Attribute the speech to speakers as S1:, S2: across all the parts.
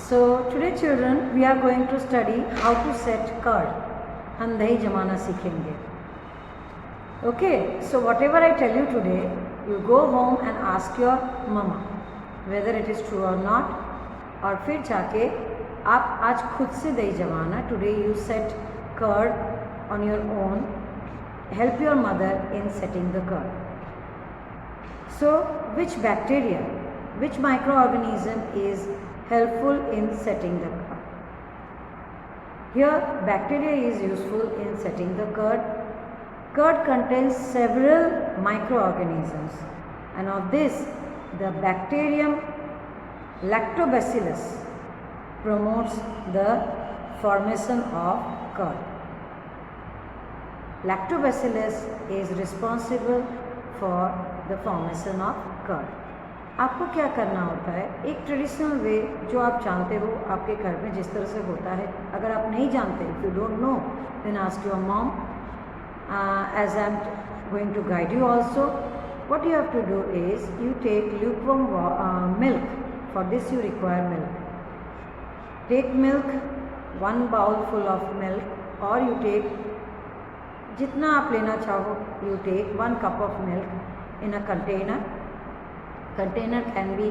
S1: So today children we are going to study how to set curd. हम दही जमाना सीखेंगे. Okay, so whatever I tell you today, you go home and ask your mama whether it is true or not. और फिर जाके आप आज खुद से दही जमाना. Today you set curd on your own. Help your mother in setting the curd. So which bacteria, which microorganism is helpful in setting the curd? Here bacteria is useful in setting the curd. Curd contains several microorganisms, and of this the bacterium Lactobacillus promotes the formation of curd. Lactobacillus is responsible for the formation of curd. आपको क्या करना होता है, एक traditional way जो आप जानते हो आपके घर में जिस तरह से होता है. अगर आप नहीं जानते, if you don't know, then ask your mom. As I am going to guide you also, what you have to do is you take lukewarm milk. For this you require milk. Take milk, 1 bowl full of milk, or you take जितना आप लेना चाहो. You take 1 cup of milk in a container. Container can be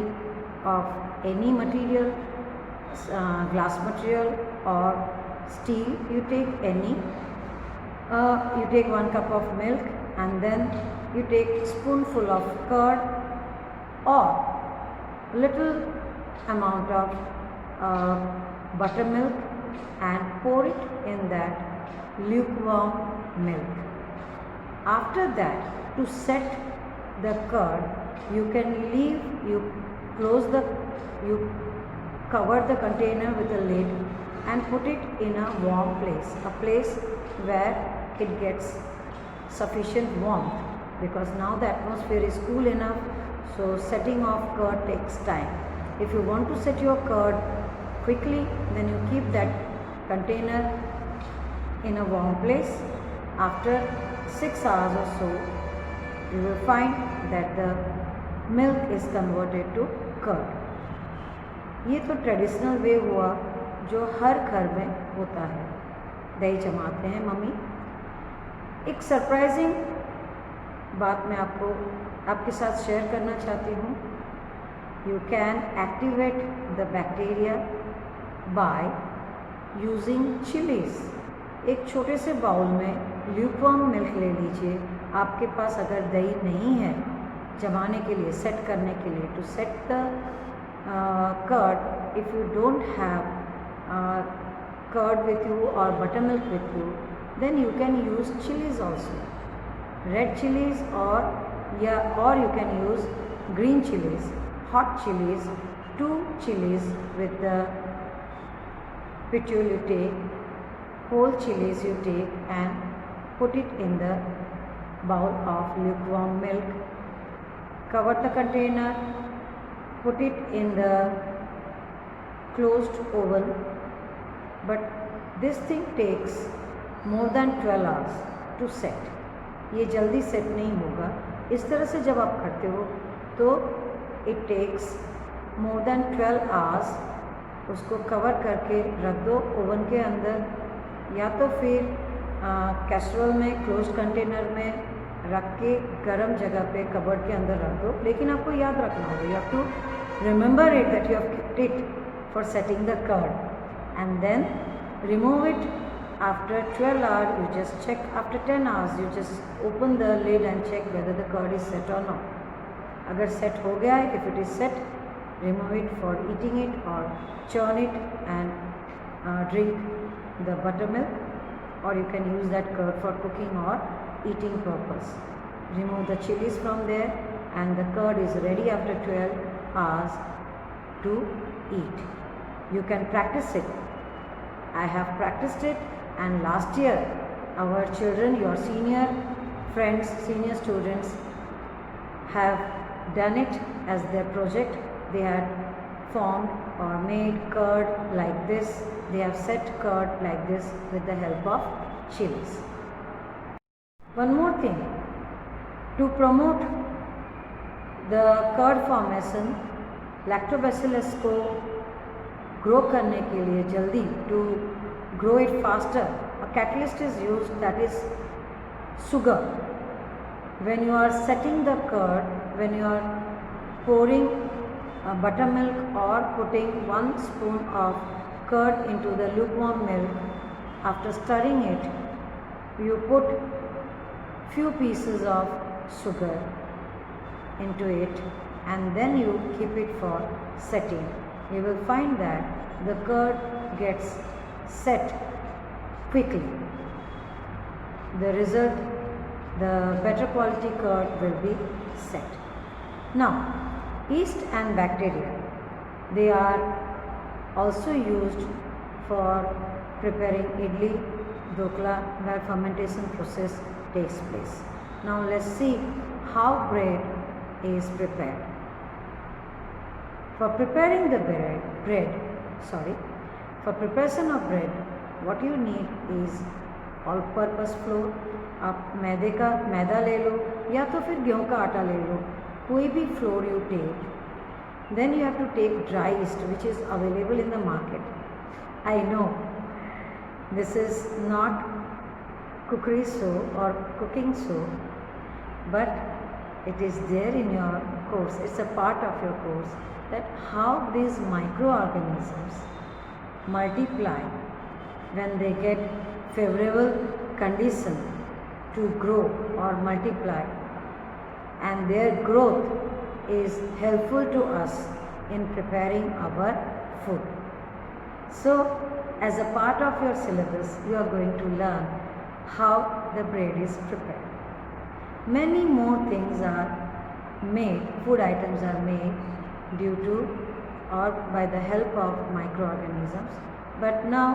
S1: of any material, glass material or steel. You take any. You take 1 cup of milk and then you take spoonful of curd or little amount of buttermilk and pour it in that lukewarm milk. After that, to set the curd, you can leave, you cover the container with a lid and put it in a warm place, a place where it gets sufficient warmth, because now the atmosphere is cool enough, so setting of curd takes time. If you want to set your curd quickly, then you keep that container in a warm place. After 6 hours or so, you will find that the milk is converted to curd. ये तो traditional way हुआ जो हर घर में होता है. दही जमाते हैं मम्मी. एक सरप्राइजिंग बात मैं आपके साथ शेयर करना चाहती हूँ. You can activate the bacteria by using chillies. एक छोटे से बाउल में ल्यूकवार्म मिल्क ले लीजिए. आपके पास अगर दही नहीं है जमाने के लिए, सेट करने के लिए, to set the curd, if you don't have curd with you or buttermilk with you, then you can use chilies also, red chilies or you can use green chilies, hot chilies, 2 chilies with the pitul you take, whole chilies you take and put it in the bowl of lukewarm milk. Cover the container, put it in the closed oven. But this thing takes more than 12 hours to set. ये जल्दी set नहीं होगा. इस तरह से जब आप करते हो तो it takes more than 12 hours. उसको कवर करके रख दो ओवन के अंदर, या तो फिर कैसरोल में क्लोज कंटेनर में रख के गर्म जगह पे कबर्ड के अंदर रख दो. लेकिन आपको याद रखना होगा, you have to remember it that you have kept it for setting the curd. And then remove it after 12 hours. You just check after 10 hours. You just open the lid and check whether the curd is set or not. अगर set हो गया है, if it is set, remove it for eating it or churn it and drink the buttermilk, or you can use that curd for cooking or eating purpose. Remove the chilies from there and the curd is ready after 12 hours to eat. You can practice it. I have practiced it, and last year our children, your senior friends, senior students have done it as their project. They had formed or made curd like this. They have set curd like this with the help of chilies. One more thing, to promote the curd formation, lactobacillus को grow करने के लिए जल्दी, to grow it faster, a catalyst is used, that is sugar. When you are setting the curd, when you are pouring buttermilk or putting 1 spoon of curd into the lukewarm milk, after stirring it, you put few pieces of sugar into it and then you keep it for setting. You will find that the curd gets set quickly. The result, the better quality curd will be set. Now, yeast and bacteria, they are also used for preparing idli, dokla, where fermentation process takes place. Now let's see how bread is prepared. For preparing the for preparation of bread, what you need is all purpose floor. आप मैदा ले लो या तो फिर गेहूं का आटा ले लो, कोई भी flour you take. Then you have to take dry yeast which is available in the market. I know this is not cookery soap or cooking soap, but it is there in your course. It's a part of your course that how these microorganisms multiply when they get favorable condition to grow or multiply, and their growth is helpful to us in preparing our food. So as a part of your syllabus you are going to learn how the bread is prepared. Many more things are made, food items are made due to or by the help of microorganisms. But now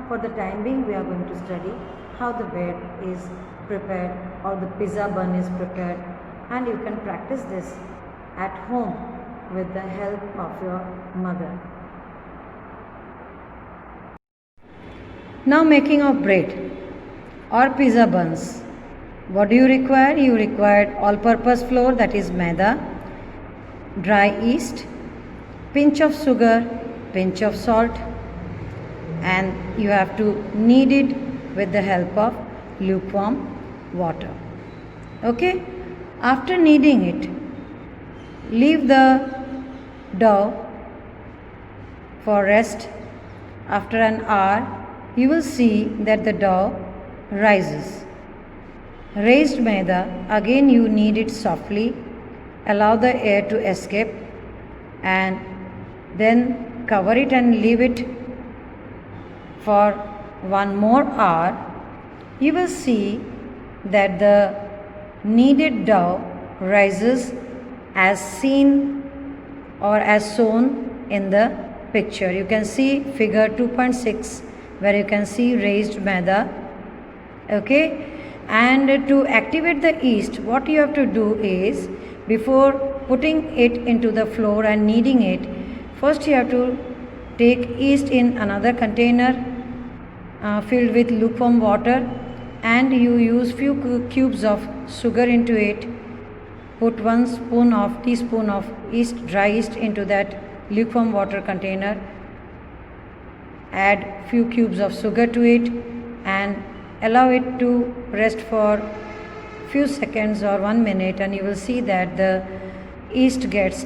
S1: for the time being we are going to study how the bread is prepared or the pizza bun is prepared, and you can practice this at home with the help of your mother. Now making of bread or pizza buns. What do you require? You require all-purpose flour, that is maida, dry yeast, pinch of sugar, pinch of salt, and you have to knead it with the help of lukewarm water. Okay? After kneading it, leave the dough for rest. After an hour, you will see that the dough rises. Raised maida, again you knead it softly, allow the air to escape, and then cover it and leave it for 1 more hour. You will see that the kneaded dough rises as seen or as shown in the picture. You can see figure 2.6 where you can see raised maida. Okay, and to activate the yeast, what you have to do is, before putting it into the flour and kneading it, first you have to take yeast in another container filled with lukewarm water, and you use few cubes of sugar into it. Put 1 teaspoon of yeast, dry yeast, into that lukewarm water container. Add few cubes of sugar to it and allow it to rest for few seconds or 1 minute, and you will see that the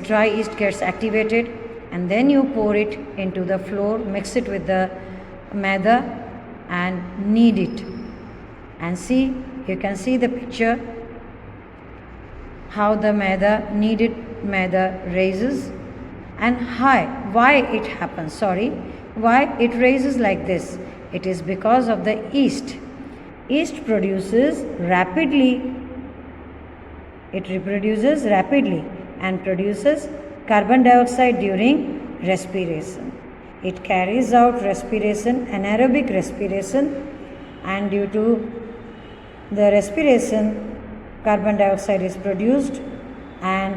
S1: dry yeast gets activated, and then you pour it into the flour, mix it with the maida and knead it. And see, you can see the picture how the kneaded maida raises, and why it happens, why it raises like this. It is because of the yeast. Yeast produces rapidly, it reproduces rapidly and produces carbon dioxide during respiration. It carries out respiration, anaerobic respiration, and due to the respiration, carbon dioxide is produced and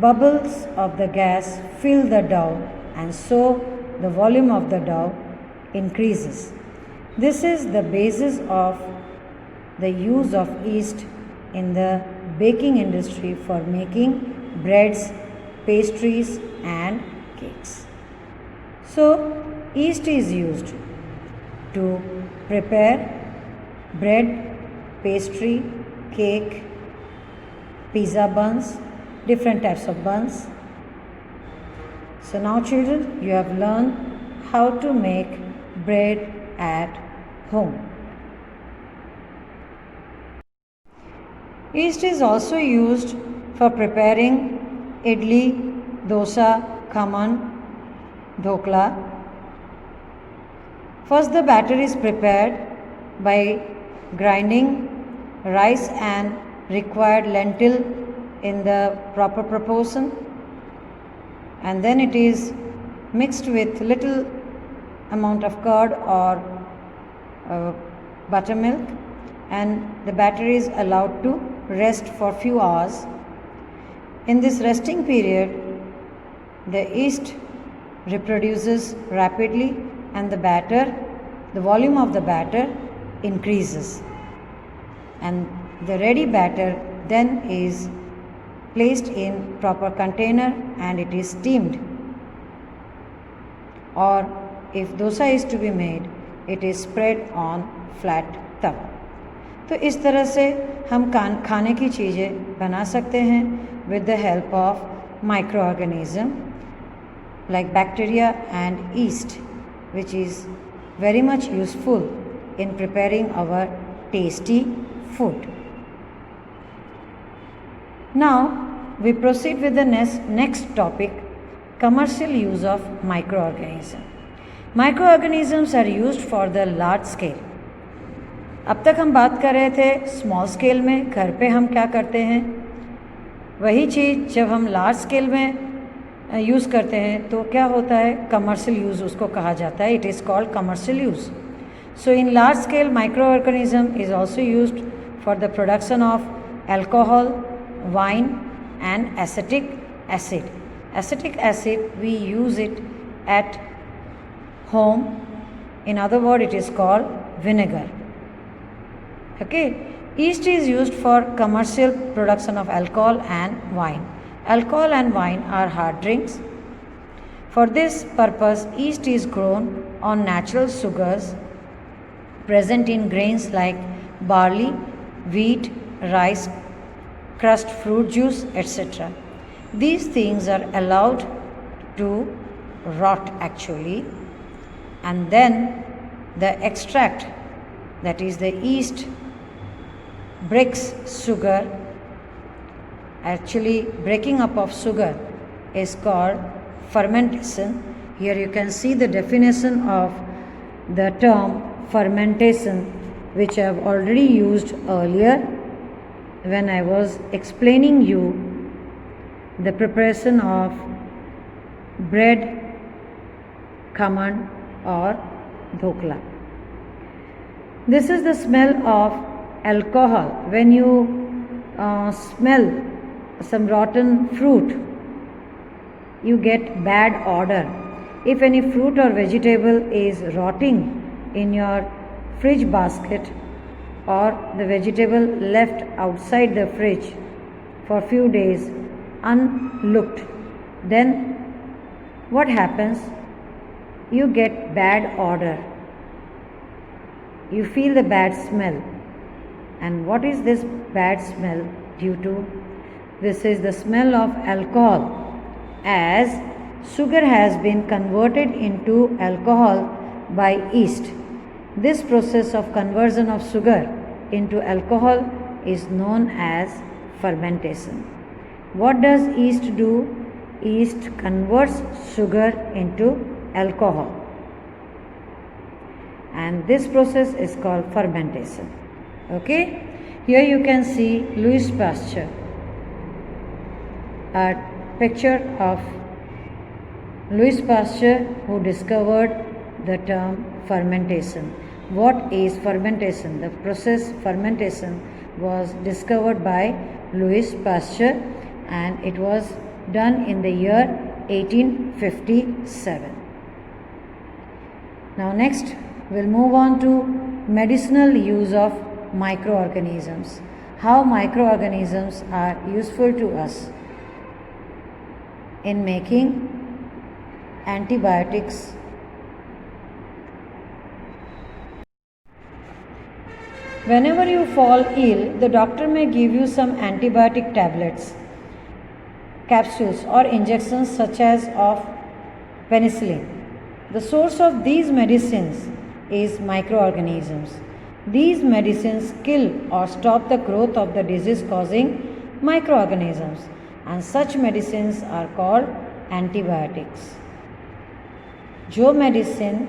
S1: bubbles of the gas fill the dough, and so the volume of the dough increases. This is the basis of the use of yeast in the baking industry for making breads, pastries and cakes. So yeast is used to prepare bread, pastry, cake, pizza buns, different types of buns. So now children, you have learned how to make bread at home. Yeast is also used for preparing idli, dosa, khaman, dhokla. First, the batter is prepared by grinding rice and required lentil in the proper proportion, and then it is mixed with little amount of curd or buttermilk, and the batter is allowed to rest for few hours. In this resting period, the yeast reproduces rapidly and the volume of the batter increases, and the ready batter then is placed in proper container and it is steamed, or if dosa is to be made, it is spread on flat tawa. तो इस तरह से हम खाने की चीज़ें बना सकते हैं with the help of microorganism like bacteria and yeast, which is very much useful in preparing our tasty food. Now we proceed with the next topic, commercial use of microorganisms. Microorganisms are used for the large scale. अब तक हम बात कर रहे थे small scale में, घर पे हम क्या करते हैं, वही चीज़ जब हम लार्ज स्केल में यूज़ करते हैं तो क्या होता है, कमर्शियल यूज़ उसको कहा जाता है. It is called commercial use. So in large scale micro organism is also used for the production of alcohol, wine and acetic acid. Acetic acid, we use it at home. In other words, it is called vinegar. Okay. Yeast is used for commercial production of alcohol and wine. Alcohol and wine are hard drinks. For this purpose, yeast is grown on natural sugars present in grains like barley, wheat, rice, crushed fruit juice, etc. These things are allowed to rot actually, and then the extract, that is the yeast, breaks sugar. Actually, breaking up of sugar is called fermentation. Here you can see the definition of the term fermentation, which I have already used earlier when I was explaining you the preparation of bread, khaman or dhokla. This is the smell of alcohol. When you smell some rotten fruit, you get bad odor. If any fruit or vegetable is rotting in your fridge basket, or the vegetable left outside the fridge for few days unlooked, then what happens? You get bad odor. You feel the bad smell. And what is this bad smell due to? This is the smell of alcohol, as sugar has been converted into alcohol by yeast. This process of conversion of sugar into alcohol is known as fermentation. What does yeast do? Yeast converts sugar into alcohol, and this process is called fermentation. Okay, here you can see Louis Pasteur, a picture of Louis Pasteur, who discovered the term fermentation. What is fermentation? The process fermentation was discovered by Louis Pasteur, and it was done in the year 1857. Now next we'll move on to medicinal use of microorganisms. How microorganisms are useful to us in making antibiotics Whenever you fall ill, the doctor may give you some antibiotic tablets, capsules, or injections such as of penicillin. The source of these medicines is microorganisms. These medicines kill or stop the growth of the disease causing microorganisms, and such medicines are called antibiotics. जो medicine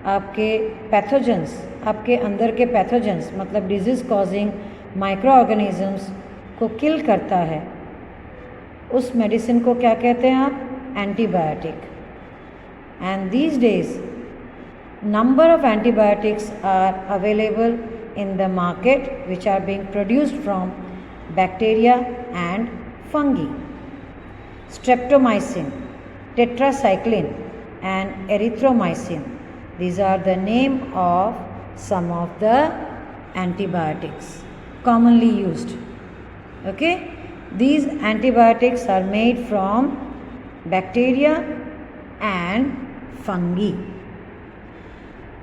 S1: आपके pathogens, आपके अंदर के pathogens मतलब disease causing micro organisms को किल करता है, उस मेडिसिन को क्या कहते हैं आप? Antibiotic. And these days number of antibiotics are available in the market which are being produced from bacteria and fungi. Streptomycin, tetracycline and erythromycin, these are the name of some of the antibiotics commonly used. Okay, these antibiotics are made from bacteria and fungi.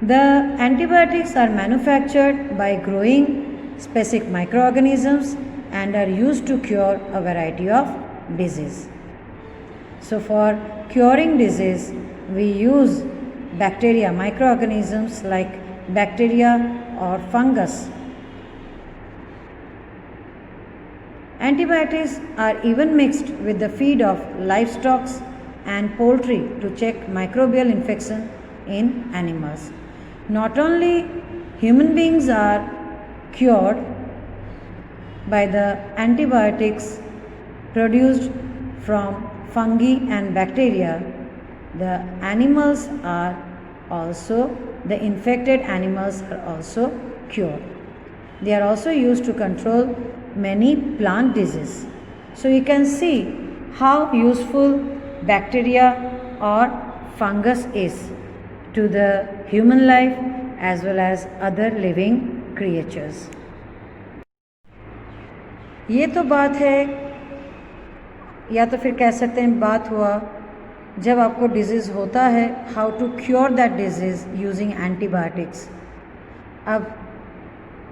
S1: The antibiotics are manufactured by growing specific microorganisms and are used to cure a variety of disease. So for curing disease, we use bacteria, microorganisms like bacteria or fungus. Antibiotics are even mixed with the feed of livestock and poultry to check microbial infection in animals. Not only human beings are cured by the antibiotics produced from fungi and bacteria, the animals are also, the infected animals are also cured. They are also used to control many plant diseases. So you can see how useful bacteria or fungus is to the human life as well as other living creatures. ये तो बात है, या तो फिर कह सकते हैं बात हुआ जब आपको डिजीज़ होता है, how to cure that disease using antibiotics. अब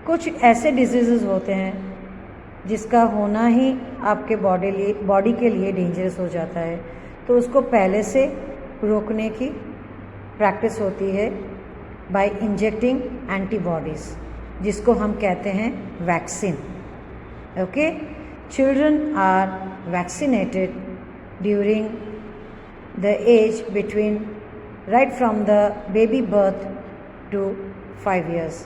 S1: कुछ ऐसे डिजीज़ होते हैं जिसका होना ही आपके बॉडी के लिए डेंजरस हो जाता है, तो उसको पहले से रोकने की प्रैक्टिस होती है बाय इंजेक्टिंग एंटीबॉडीज़, जिसको हम कहते हैं vaccine. Okay, children are vaccinated during the age between right from the baby birth to 5 years.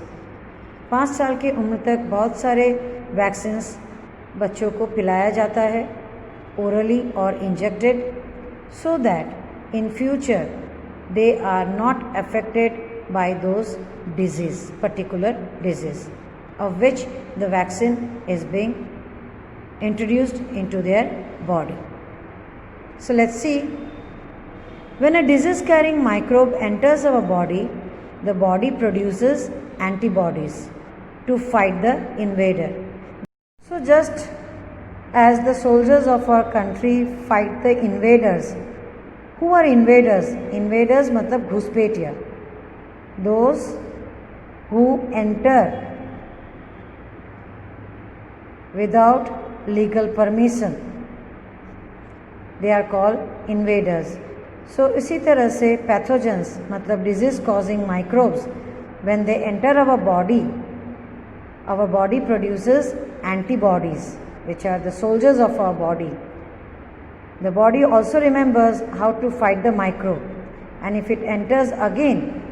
S1: 5 साल की उम्र तक बहुत सारे वैक्सीन्स बच्चों को पिलाया जाता है, ओरली और injected, so that in future they are not affected by those disease, particular disease of which the vaccine is being introduced into their body. So let's see, when a disease carrying microbe enters our body, the body produces antibodies to fight the invader. So just as the soldiers of our country fight the invaders, who are invaders? Invaders मतलब घुसपैठिया, those who enter without legal permission, they are called invaders. So इसी तरह से pathogens मतलब disease causing microbes, when they enter our body produces antibodies which are the soldiers of our body. The body also remembers how to fight the microbe, and if it enters again,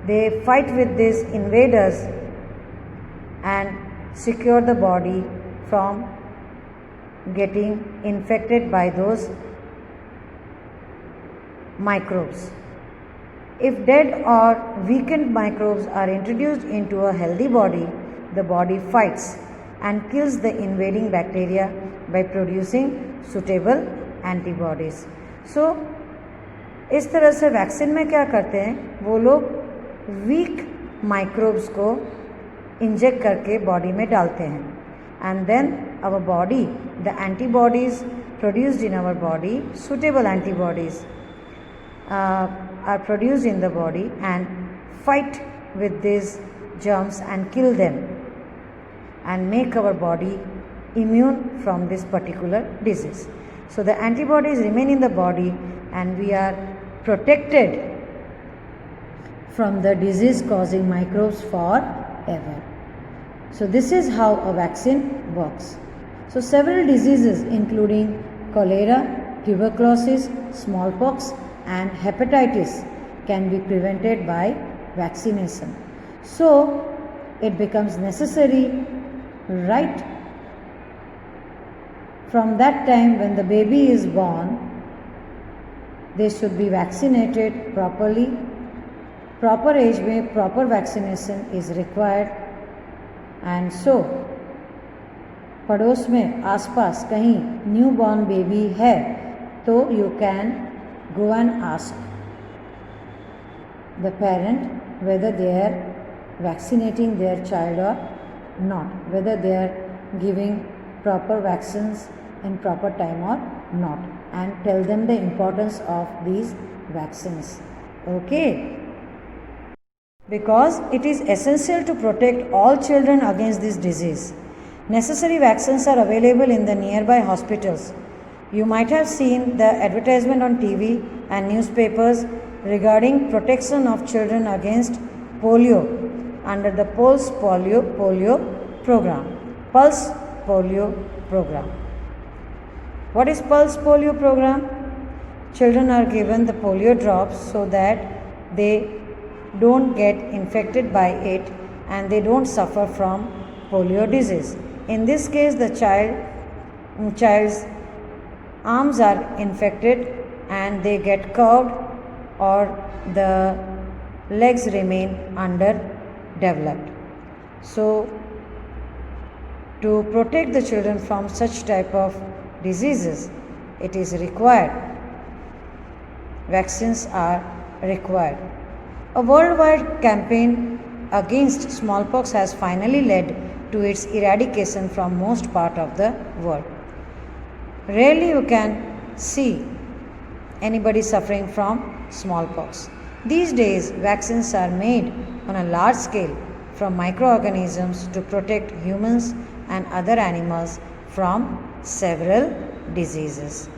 S1: they fight with these invaders and secure the body from getting infected by those microbes. If dead or weakened microbes are introduced into a healthy body, the body fights and kills the invading bacteria by producing suitable antibodies. So इस तरह से vaccine में क्या करते हैं, वो लोग weak microbes को इंजेक्ट करके बॉडी में डालते हैं, and then our body, the antibodies produced in our body, suitable antibodies are produced in the body and fight with these germs and kill them and make our body immune from this particular disease. So the antibodies remain in the body and we are protected from the disease causing microbes forever. So this is how a vaccine works. So several diseases including cholera, tuberculosis, smallpox and hepatitis can be prevented by vaccination. So it becomes necessary right from that time when the baby is born, they should be vaccinated properly. Proper age में proper vaccination is required. And so पड़ोस में आसपास कहीं new born baby है तो you can go and ask the parent whether they are vaccinating their child or not, whether they are giving proper vaccines in proper time or not, and tell them the importance of these vaccines. Okay, because it is essential to protect all children against this disease. Necessary vaccines are available in the nearby hospitals. You might have seen the advertisement on TV and newspapers regarding protection of children against polio under the Pulse Polio program. Pulse Polio program. What is Pulse Polio program? Children are given the polio drops so that they don't get infected by it and they don't suffer from polio disease. In this case, the child's arms are infected and they get curved or the legs remain underdeveloped. So, to protect the children from such type of diseases, it is required. Vaccines are required. A worldwide campaign against smallpox has finally led to its eradication from most part of the world. Rarely you can see anybody suffering from smallpox. These days, vaccines are made on a large scale from microorganisms to protect humans and other animals from several diseases.